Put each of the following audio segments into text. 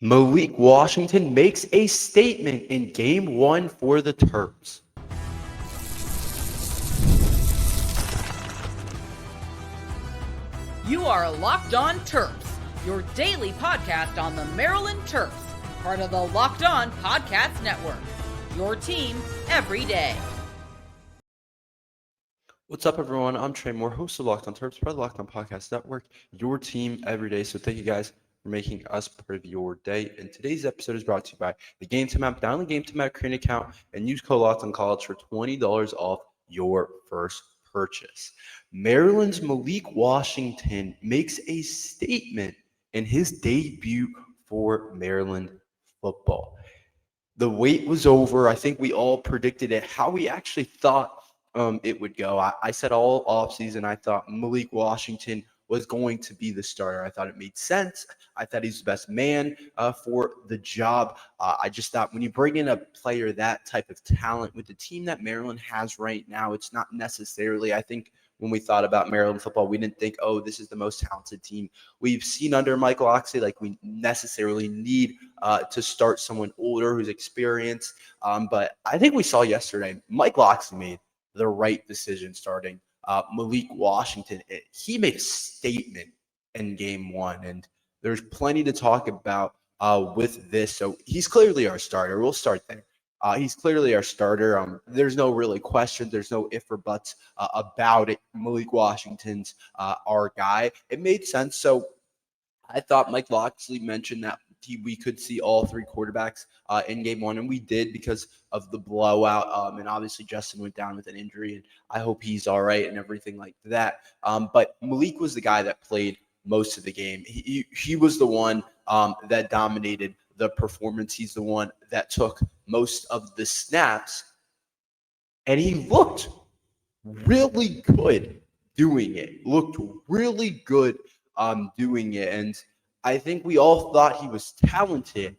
Malik Washington makes a statement in Game 1 for the Terps. You are Locked On Terps, your daily podcast on the Maryland Terps, part of the Locked On Podcast Network, your team every day. What's up, everyone? I'm Tre Moore, host of Locked On Terps, part of the Locked On Podcast Network, your team every day. So thank you guys for making us part of your day. And today's episode is brought to you by the Gametime app. Download the Gametime app, create an account, and use code Locked On College for $20 off your first purchase. Maryland's Malik Washington makes a statement in his debut for Maryland football. The wait was over. I think we all predicted it, how we actually thought it would go. I said all offseason, I thought Malik Washington was going to be the starter. I thought it made sense. I thought he's the best man for the job. I just thought when you bring in a player that type of talent with the team that Maryland has right now, it's not necessarily, I think, when we thought about Maryland football, we didn't think, oh, this is the most talented team we've seen under Michael Oxley. Like, we necessarily need to start someone older who's experienced. But I think we saw yesterday, Michael Oxley made the right decision starting Malik Washington. He made a statement in Game 1, and there's plenty to talk about with this. So he's clearly our starter. We'll start there. He's clearly our starter. There's no really question. There's no if or buts about it. Malik Washington's our guy. It made sense. So I thought Mike Locksley mentioned that we could see all three quarterbacks in Game 1, and we did because of the blowout. And obviously Justin went down with an injury, and I hope he's all right and everything like that. But Malik was the guy that played most of the game. He was the one that dominated the performance. He's the one that took most of the snaps, and he looked really good doing it. Looked really good doing it. And I think we all thought he was talented,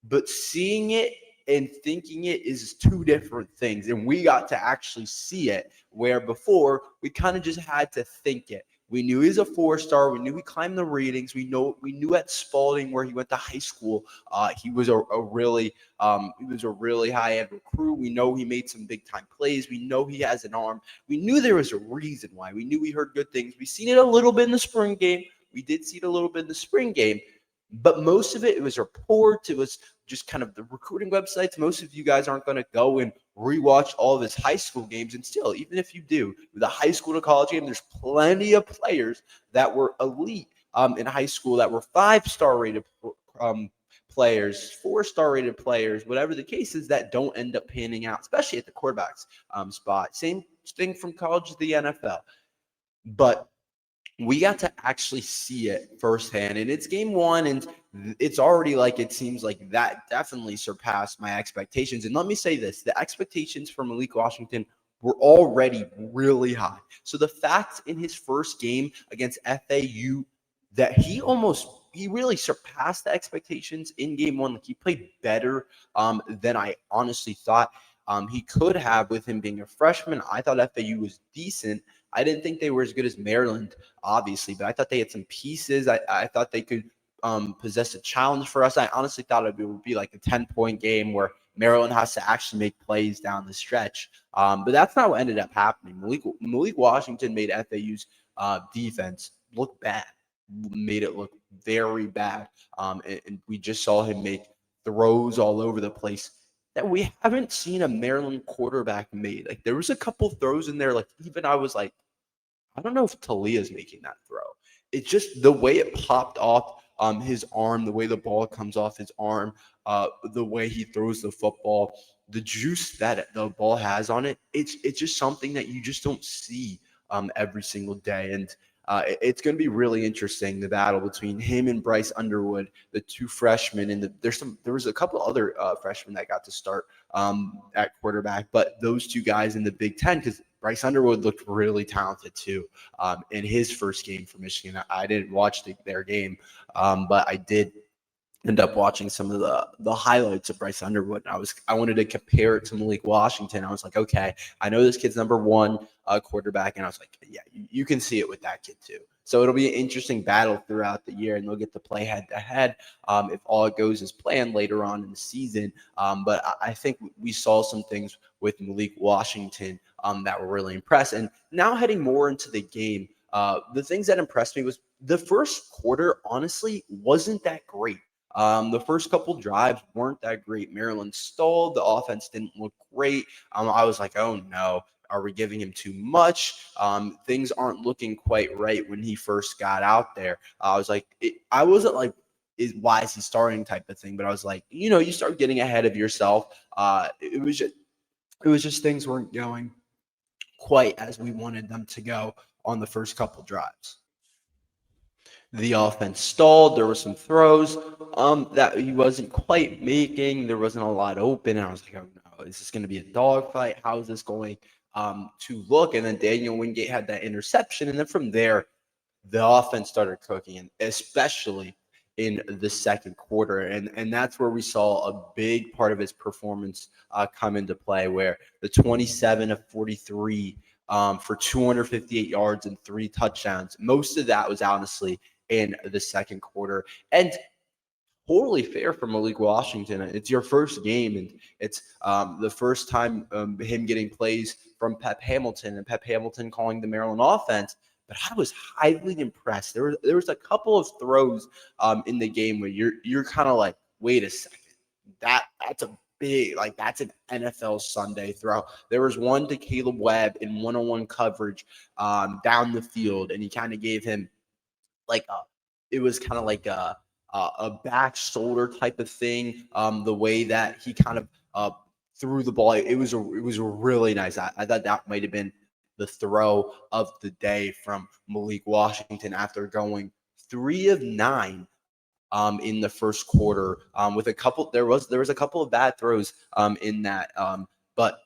but seeing it and thinking it is two different things. And we got to actually see it, where before we kind of just had to think it. We knew he was a 4-star. We knew he climbed the ratings. We knew at Spalding, where he went to high school, he was a really high-end recruit. We know he made some big-time plays. We know he has an arm. We knew there was a reason why. We knew we heard good things. We seen it a little bit in the spring game. We did see it a little bit in the spring game, but most of it was reports. It was just kind of the recruiting websites. Most of you guys aren't going to go and rewatch all of his high school games. And still, even if you do, with a high school to college game, there's plenty of players that were elite in high school that were 5-star rated players, 4-star rated players, whatever the case is, that don't end up panning out, especially at the quarterback's spot. Same thing from college to the NFL. But we got to actually see it firsthand, and it's Game 1, and it's already like, it seems like that definitely surpassed my expectations. And let me say this, the expectations for Malik Washington were already really high. So the fact in his first game against FAU that he really surpassed the expectations in Game 1. Like, he played better than I honestly thought he could have with him being a freshman. I thought FAU was decent. I didn't think they were as good as Maryland, obviously, but I thought they had some pieces. I thought they could possess a challenge for us. I honestly thought it would be like a 10-point game where Maryland has to actually make plays down the stretch. But that's not what ended up happening. Malik Washington made FAU's defense look bad, made it look very bad. And we just saw him make throws all over the place that we haven't seen a Maryland quarterback made. Like, there was a couple throws in there, like, even I was like, I don't know if Talia's making that throw. It's just the way it popped off his arm, the way the ball comes off his arm, the way he throws the football, the juice that the ball has on it. It's just something that you just don't see every single day. And it's going to be really interesting, the battle between him and Bryce Underwood, the two freshmen. And there was a couple other freshmen that got to start at quarterback, but those two guys in the Big Ten, because Bryce Underwood looked really talented too in his first game for Michigan. I didn't watch their game, but I did end up watching some of the highlights of Bryce Underwood. I wanted to compare it to Malik Washington. I was like, okay, I know this kid's number one quarterback, and I was like, yeah, you can see it with that kid too. So it'll be an interesting battle throughout the year, and they'll get to play head-to-head if all goes as planned later on in the season. But I think we saw some things with Malik Washington that were really impressed. And now heading more into the game, the things that impressed me was the first quarter, honestly, wasn't that great. The first couple drives weren't that great. Maryland stalled. The offense didn't look great. I was like, oh no, are we giving him too much? Things aren't looking quite right when he first got out there. I was like, I wasn't like, why is he starting type of thing? But I was like, you start getting ahead of yourself. It was just things weren't going quite as we wanted them to go on the first couple drives. The offense stalled. There were some throws that he wasn't quite making. There wasn't a lot open. And I was like, oh no, is this going to be a dogfight? How is this going to look? And then Daniel Wingate had that interception. And then from there, the offense started cooking, and especially in the second quarter. And that's where we saw a big part of his performance come into play, where the 27 of 43 for 258 yards and 3 touchdowns. Most of that was honestly in the second quarter. And totally fair for Malik Washington. It's your first game, and it's the first time him getting plays from Pep Hamilton, and Pep Hamilton calling the Maryland offense. But I was highly impressed. There was a couple of throws in the game where you're kind of like, wait a second, that's a big, like, that's an NFL Sunday throw. There was one to Caleb Webb in one-on-one coverage down the field, and he kind of gave him like it was kind of like a back shoulder type of thing. The way that he kind of threw the ball, it was really nice. I thought that might have been the throw of the day from Malik Washington after going 3 of 9 in the first quarter. With a couple, there was a couple of bad throws in that, but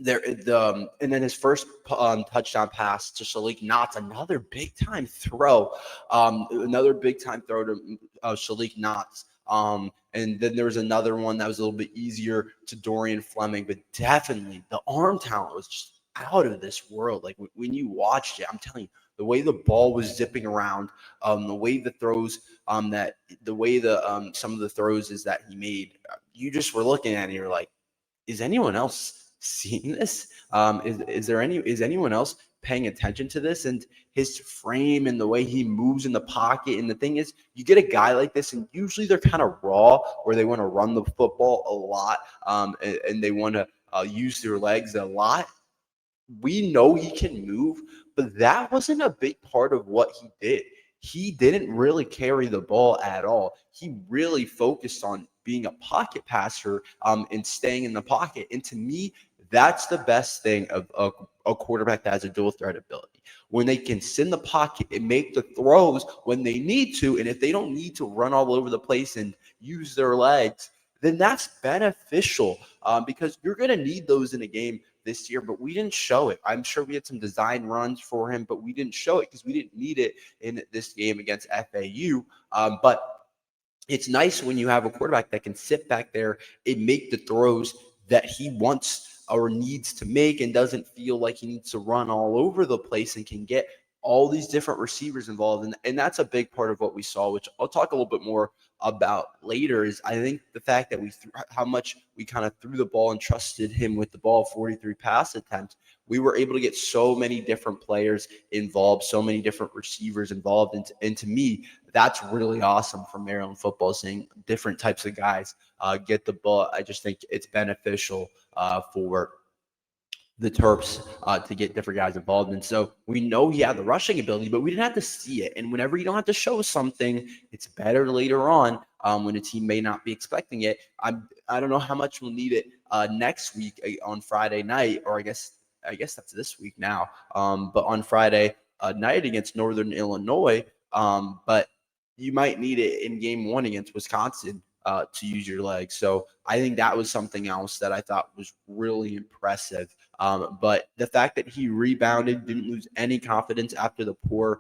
and then his first touchdown pass to Shalik Knott's, another big time throw, to Shalik Knott's. And then there was another one that was a little bit easier to Dorian Fleming, but definitely the arm talent was just out of this world. Like when you watched it, I'm telling you, the way the ball was zipping around, the way the throws, some of the throws is that he made, you just were looking at it and you're like, is anyone else seeing this? Is anyone else paying attention to this? And his frame and the way he moves in the pocket. And the thing is, you get a guy like this, and usually they're kind of raw, where they want to run the football a lot, and they want to use their legs a lot. We know he can move, but that wasn't a big part of what he did. He didn't really carry the ball at all. He really focused on being a pocket passer and staying in the pocket. And to me, that's the best thing of a quarterback that has a dual threat ability. When they can sit in the pocket and make the throws when they need to, and if they don't need to run all over the place and use their legs, then that's beneficial because you're going to need those in a game this year, but we didn't show it. I'm sure we had some design runs for him, but we didn't show it because we didn't need it in this game against FAU. But it's nice when you have a quarterback that can sit back there and make the throws that he wants or needs to make, and doesn't feel like he needs to run all over the place, and can get all these different receivers involved. And that's a big part of what we saw, which I'll talk a little bit more about later. Is I think the fact that how much we kind of threw the ball and trusted him with the ball, 43 pass attempts. We were able to get so many different players involved, so many different receivers involved. And to me, that's really awesome for Maryland football, seeing different types of guys get the ball. I just think it's beneficial for the Terps to get different guys involved. And so we know he had the rushing ability, but we didn't have to see it. And whenever you don't have to show something, it's better later on when a team may not be expecting it. I don't know how much we'll need it next week on Friday night, or I guess that's this week now. But on Friday night against Northern Illinois, but you might need it in game 1 against Wisconsin to use your legs. So I think that was something else that I thought was really impressive. But the fact that he rebounded, didn't lose any confidence after the poor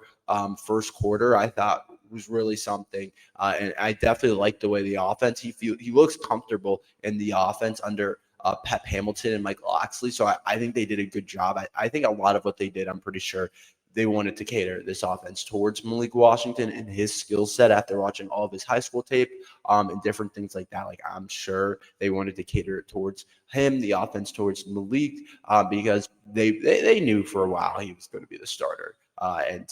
first quarter, I thought was really something. And I definitely like the way the offense, he looks comfortable in the offense under Pep Hamilton and Mike Loxley. So I think they did a good job. I think a lot of what they did, I'm pretty sure they wanted to cater this offense towards Malik Washington and his skill set after watching all of his high school tape and different things like that. Like, I'm sure they wanted to cater it towards him, the offense towards Malik, because they knew for a while he was going to be the starter. And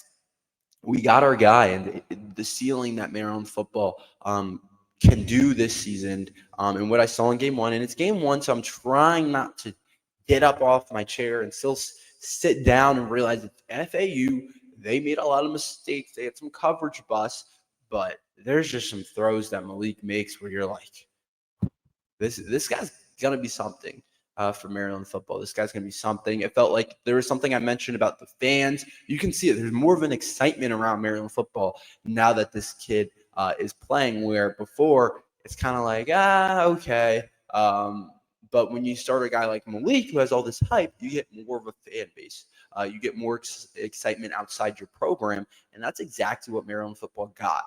we got our guy, and the ceiling that Maryland football can do this season, and what I saw in game one, and it's game one, so I'm trying not to get up off my chair and still sit down and realize that FAU, they made a lot of mistakes. They had some coverage busts, but there's just some throws that Malik makes where you're like, this guy's going to be something for Maryland football. This guy's going to be something. It felt like there was something I mentioned about the fans. You can see it. There's more of an excitement around Maryland football now that this kid is playing, where before it's kind of like, okay. But when you start a guy like Malik, who has all this hype, you get more of a fan base. You get more excitement outside your program, and that's exactly what Maryland football got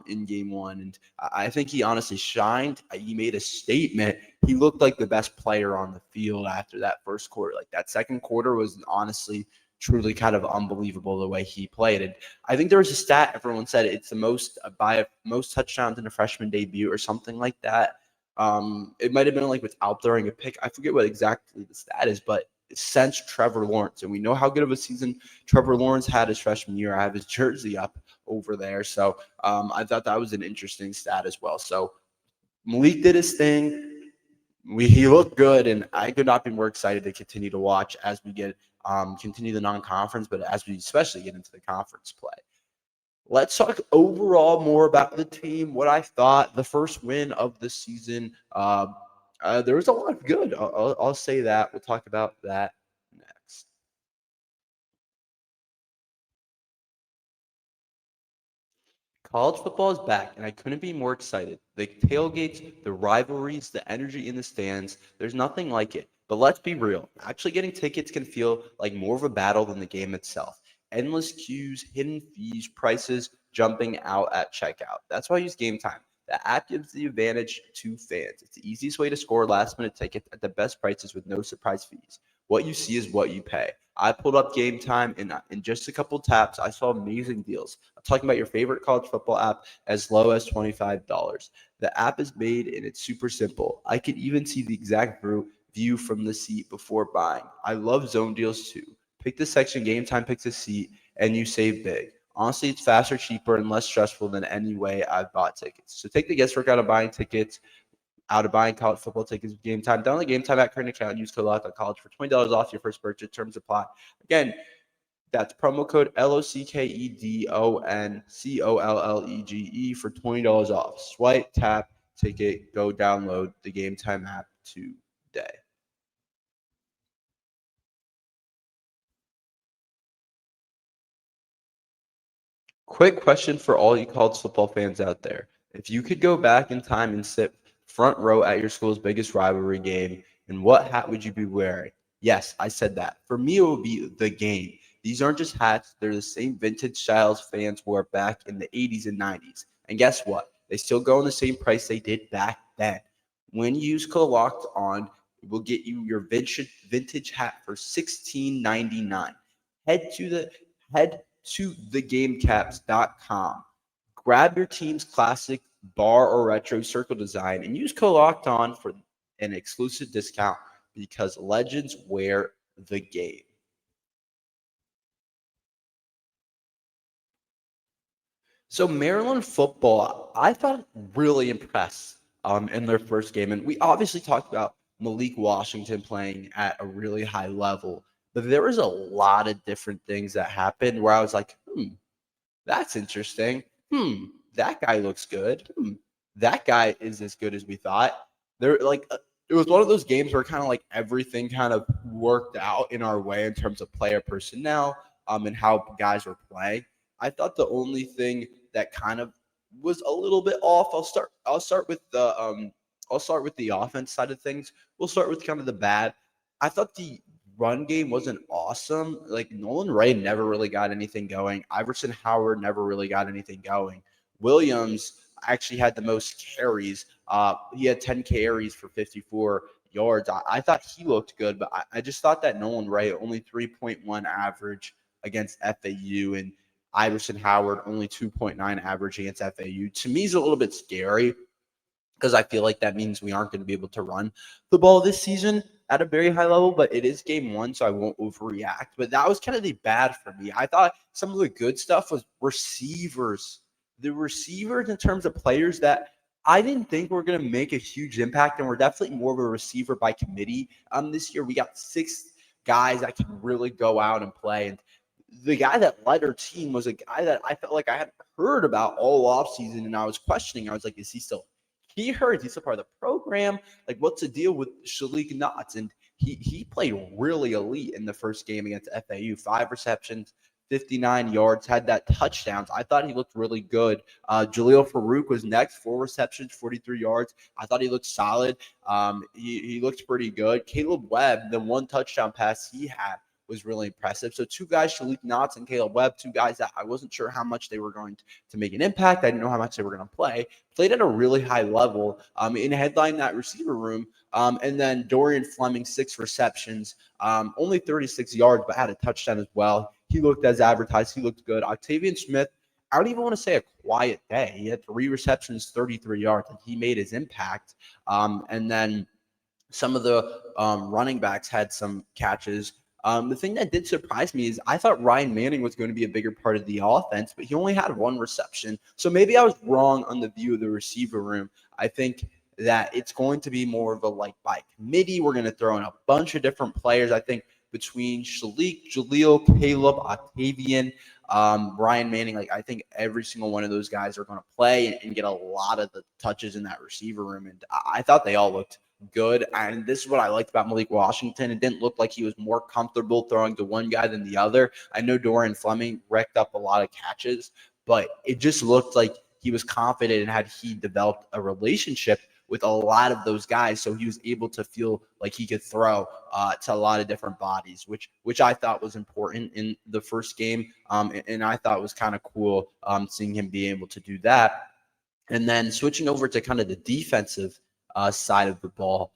in game one. And I think he honestly shined. He made a statement. He looked like the best player on the field after that first quarter. Like, that second quarter was honestly truly kind of unbelievable the way he played. And I think there was a stat everyone said it's the most touchdowns in a freshman debut or something like that. It might have been like without throwing a pick. I forget what exactly the stat is, but since Trevor Lawrence, and we know how good of a season Trevor Lawrence had his freshman year. I have his jersey up over there, so I thought that was an interesting stat as well. So Malik did his thing. He looked good, and I could not be more excited to continue to watch as we get continue the non-conference, but as we especially get into the conference play. Let's talk overall more about the team, what I thought, the first win of the season. There was a lot of good. I'll say that. We'll talk about that next. College football is back, and I couldn't be more excited. The tailgates, the rivalries, the energy in the stands, there's nothing like it. But let's be real. Actually getting tickets can feel like more of a battle than the game itself. Endless queues, hidden fees, prices jumping out at checkout. That's why I use Gametime. The app gives the advantage to fans. It's the easiest way to score last-minute tickets at the best prices with no surprise fees. What you see is what you pay. I pulled up Gametime, and in just a couple taps, I saw amazing deals. I'm talking about your favorite college football app as low as $25. The app is made, and it's super simple. I can even see the exact view from the seat before buying. I love zone deals too. Pick the section, Gametime picks a seat, and you save big. Honestly, it's faster, cheaper, and less stressful than any way I've bought tickets. So take the guesswork out of buying college football tickets with Gametime. Download the Gametime at current account and use code LOCKEDONCollege for $20 off your first purchase. Terms apply. Again, that's promo code LOCKEDONCOLLEGE for $20 off. Swipe, tap, ticket, go download the Gametime app today. Quick question for all you college football fans out there. If you could go back in time and sit front row at your school's biggest rivalry game, and what hat would you be wearing? Yes, I said that. For me, it would be the game. These aren't just hats. They're the same vintage styles fans wore back in the 80s and 90s. And guess what? They still go on the same price they did back then. When you use code Locked On, it will get you your vintage hat for $16.99. Head to thegamecaps.com. Grab your team's classic bar or retro circle design and use code Locked On for an exclusive discount because legends wear the game. So Maryland football, I thought really impressed in their first game. And we obviously talked about Malik Washington playing at a really high level. But there was a lot of different things that happened where I was like, that's interesting. That guy looks good. That guy is as good as we thought. It was one of those games where kind of like everything kind of worked out in our way in terms of player personnel and how guys were playing. I thought the only thing that kind of was a little bit off. I'll start with the offense side of things. We'll start with kind of the bad. I thought the run game wasn't awesome. Like, Nolan Ray never really got anything going. Iverson Howard never really got anything going. Williams actually had the most carries. He had 10 carries for 54 yards. I thought he looked good, but I just thought that Nolan Ray, only 3.1 average, against FAU, and Iverson Howard only 2.9 average against FAU. To me, is a little bit scary because I feel like that means we aren't going to be able to run the ball this season at a very high level, but it is game one, so I won't overreact. But that was kind of the bad for me. I thought some of the good stuff was receivers. The receivers in terms of players that I didn't think were going to make a huge impact, and we're definitely more of a receiver by committee. This year we got 6 guys that can really go out and play, and the guy that led our team was a guy that I felt like I hadn't heard about all offseason, and I was questioning. I was like, is he still here? Is he still part of the program? Like, what's the deal with Malik Knotts? And he played really elite in the first game against FAU. 5 receptions, 59 yards, had that touchdowns. I thought he looked really good. Jaleel Farouk was next, 4 receptions, 43 yards. I thought he looked solid. He looked pretty good. Caleb Webb, the 1 touchdown pass he had was really impressive. So 2 guys, Malik Knotts and Caleb Webb, 2 guys that I wasn't sure how much they were going to make an impact. I didn't know how much they were going to play. Played at a really high level in headline that receiver room. And then Dorian Fleming, 6 receptions, only 36 yards, but had a touchdown as well. He looked as advertised. He looked good. Octavian Smith, I don't even want to say a quiet day. He had 3 receptions, 33 yards, and he made his impact. And then some of the running backs had some catches. The thing that did surprise me is I thought Ryan Manning was going to be a bigger part of the offense, but he only had 1 reception. So maybe I was wrong on the view of the receiver room. I think that it's going to be more of a like by committee. We're going to throw in a bunch of different players. I think between Shalik, Jaleel, Caleb, Octavian, Ryan Manning, like I think every single one of those guys are going to play and get a lot of the touches in that receiver room. And I thought they all looked good. And this is what I liked about Malik Washington. It didn't look like he was more comfortable throwing to one guy than the other. I know Dorian Fleming wrecked up a lot of catches, but it just looked like he was confident and he developed a relationship with a lot of those guys. So he was able to feel like he could throw to a lot of different bodies, which I thought was important in the first game. And I thought was kind of cool seeing him be able to do that. And then switching over to kind of the defensive side of the ball,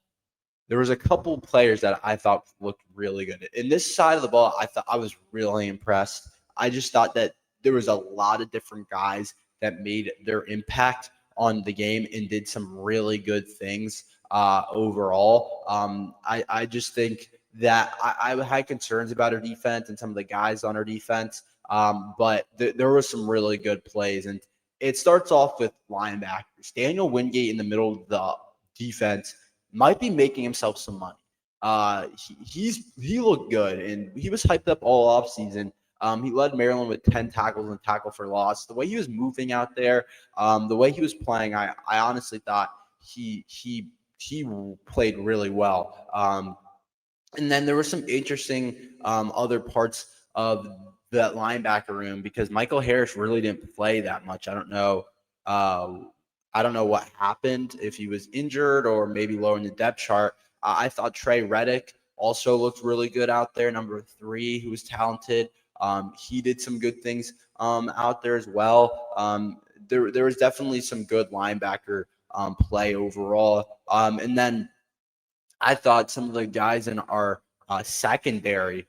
there was a couple players that I thought looked really good. In this side of the ball, I thought I was really impressed. I just thought that there was a lot of different guys that made their impact on the game and did some really good things overall. I just think that I had concerns about our defense and some of the guys on our defense, but there were some really good plays. And it starts off with linebackers. Daniel Wingate in the middle of the defense might be making himself some money. He looked good, and he was hyped up all offseason. He led Maryland with 10 tackles and tackle for loss. The way he was moving out there, the way he was playing, I honestly thought he played really well. And then there were some interesting other parts of that linebacker room because Michael Harris really didn't play that much. I don't know what happened, if he was injured or maybe low in the depth chart. I thought Trey Reddick also looked really good out there, number 3, who was talented. He did some good things out there as well. There was definitely some good linebacker play overall. And then I thought some of the guys in our secondary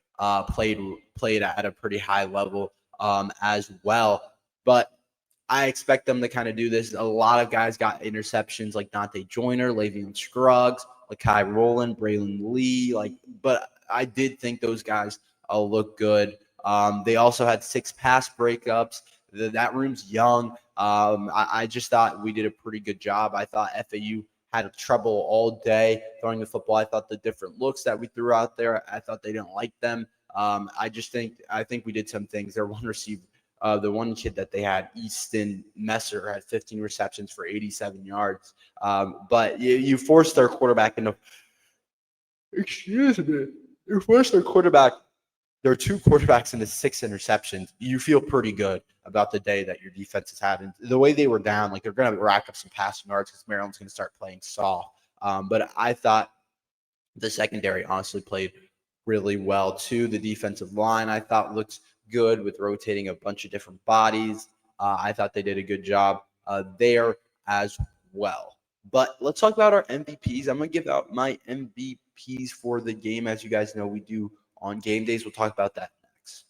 played at a pretty high level as well. But I expect them to kind of do this. A lot of guys got interceptions like Dante Joyner, Lavian Scruggs, Lakai Rowland, Braylon Lee. But I did think those guys look good. They also had 6 pass breakups. That room's young. I just thought we did a pretty good job. I thought FAU had trouble all day throwing the football. I thought the different looks that we threw out there, I thought they didn't like them. I think we did some things. Their one receiver, the one kid that they had, Easton Messer, had 15 receptions for 87 yards. But you forced their quarterback into – you forced their quarterback – there are 2 quarterbacks into 6 interceptions. You feel pretty good about the day that your defense has had. And the way they were down, they're going to rack up some passing yards because Maryland's going to start playing soft. But I thought the secondary honestly played really well too. The defensive line I thought looked good with rotating a bunch of different bodies. I thought they did a good job there as well. But let's talk about our MVPs. I'm going to give out my MVPs for the game. As you guys know, we do on game days. We'll talk about that next.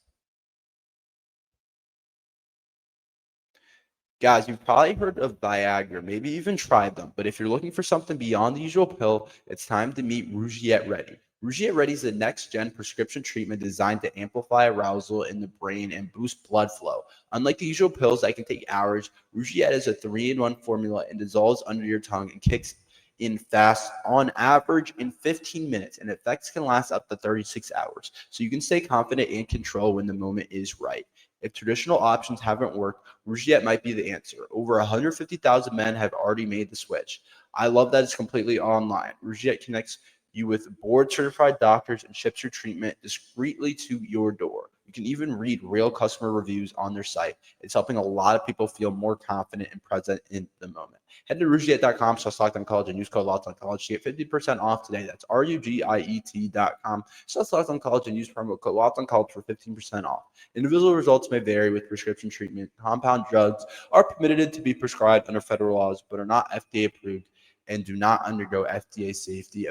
Guys, you've probably heard of Viagra, maybe even tried them, but if you're looking for something beyond the usual pill, it's time to meet Rougiette Ready. Rougiette Ready is a next-gen prescription treatment designed to amplify arousal in the brain and boost blood flow. Unlike the usual pills that can take hours, Rougiette is a 3-in-1 formula and dissolves under your tongue and kicks in fast, on average in 15 minutes, and effects can last up to 36 hours. So you can stay confident and control when the moment is right. If traditional options haven't worked, Rougiette might be the answer. Over 150,000 men have already made the switch. I love that it's completely online. Rougiette connects you with board-certified doctors and ships your treatment discreetly to your door. You can even read real customer reviews on their site. It's helping a lot of people feel more confident and present in the moment. Head to Rougiette.com/LockedOnCollege and use code LockedOnCollege to get 50% off today. That's RUGIET.com/LockedOnCollege and use promo code LockedOnCollege for 15% off. Individual results may vary with prescription treatment. Compound drugs are permitted to be prescribed under federal laws but are not FDA approved and do not undergo FDA safety,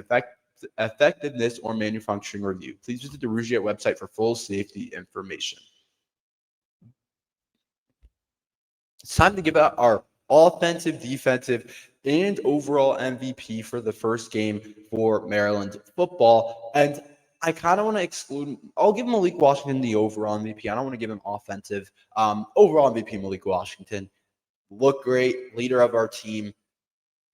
effectiveness, or manufacturing review. Please visit the Rougiette website for full safety information. It's time to give out our offensive, defensive, and overall MVP for the first game for Maryland football. And I kind of want to exclude, I'll give Malik Washington the overall MVP. I don't want to give him offensive. Overall MVP, Malik Washington. Look great, leader of our team.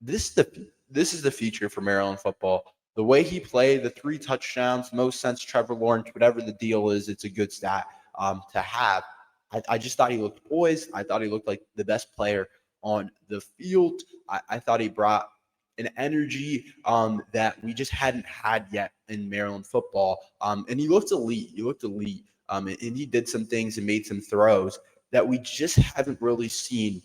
This is the future for Maryland football. The way he played, the 3 touchdowns, most since Trevor Lawrence, whatever the deal is, it's a good stat to have. I just thought he looked poised. I thought he looked like the best player on the field. I thought he brought an energy that we just hadn't had yet in Maryland football. And he looked elite. And he did some things and made some throws that we just haven't really seen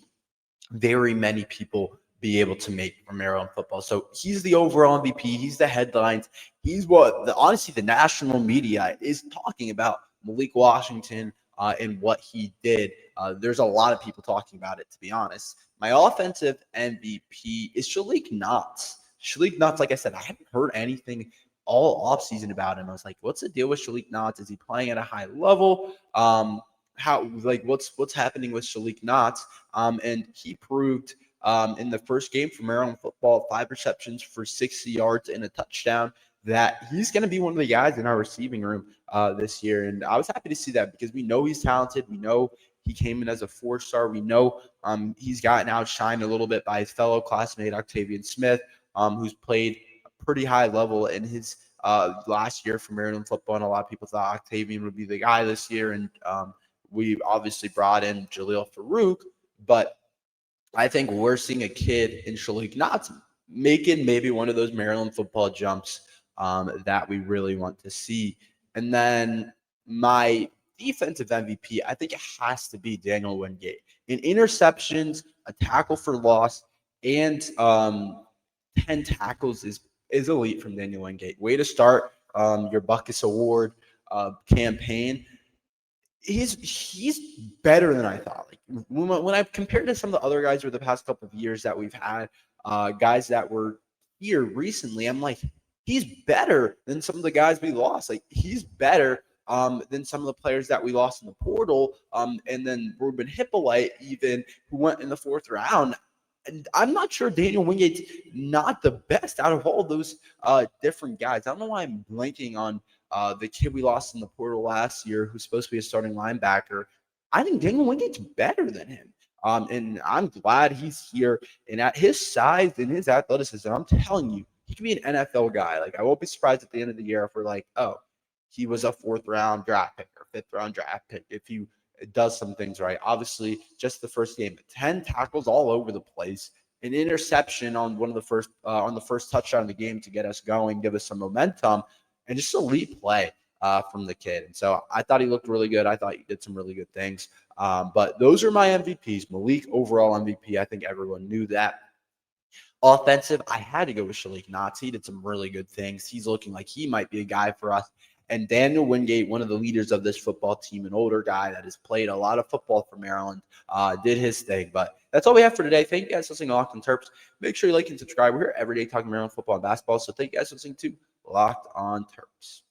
very many people be able to make for Maryland football. So he's the overall MVP. He's the headlines. He's what honestly the national media is talking about Malik Washington and what he did. There's a lot of people talking about it, to be honest. My offensive MVP is Shalik Knox. Shalik Knox, like I said, I haven't heard anything all offseason about him. I was like, what's the deal with Shalik Knox? Is he playing at a high level? What's happening with Shalik Knox? And he proved in the first game for Maryland football, 5 receptions for 60 yards and a touchdown, that he's going to be one of the guys in our receiving room this year. And I was happy to see that because we know he's talented. We know he came in as a 4-star. We know he's gotten outshined a little bit by his fellow classmate, Octavian Smith, who's played a pretty high level in his last year for Maryland football. And a lot of people thought Octavian would be the guy this year. And we obviously brought in Jaleel Farouk. But I think we're seeing a kid in Shalik Knox making maybe one of those Maryland football jumps that we really want to see. And then my defensive MVP, I think it has to be Daniel Wingate. In interceptions, a tackle for loss, and 10 tackles is elite from Daniel Wingate. Way to start your Buckus Award campaign. He's better than I thought. Like when I compared to some of the other guys over the past couple of years that we've had, guys that were here recently, I'm like, he's better than some of the guys we lost. Like he's better than some of the players that we lost in the portal. And then Ruben Hippolyte, even, who went in the 4th round. And I'm not sure Daniel Wingate's not the best out of all those different guys. I don't know why I'm blanking on the kid we lost in the portal last year who's supposed to be a starting linebacker. I think Daniel Wingate's better than him. And I'm glad he's here. And at his size and his athleticism, I'm telling you, he can be an NFL guy. Like, I won't be surprised at the end of the year if we're like, oh, he was a 4th-round draft pick or 5th-round draft pick if he does some things right. Obviously, just the first game, 10 tackles all over the place, an interception on the first touchdown of the game to get us going, give us some momentum, and just elite play from the kid. And so I thought he looked really good. I thought he did some really good things. But those are my MVPs. Malik, overall MVP. I think everyone knew that. Offensive, I had to go with Shalik Knox. He did some really good things. He's looking like he might be a guy for us. And Daniel Wingate, one of the leaders of this football team, an older guy that has played a lot of football for Maryland, did his thing. But that's all we have for today. Thank you guys for listening to Locked on Terps. Make sure you like and subscribe. We're here every day talking Maryland football and basketball. So thank you guys for listening to Locked on Terps.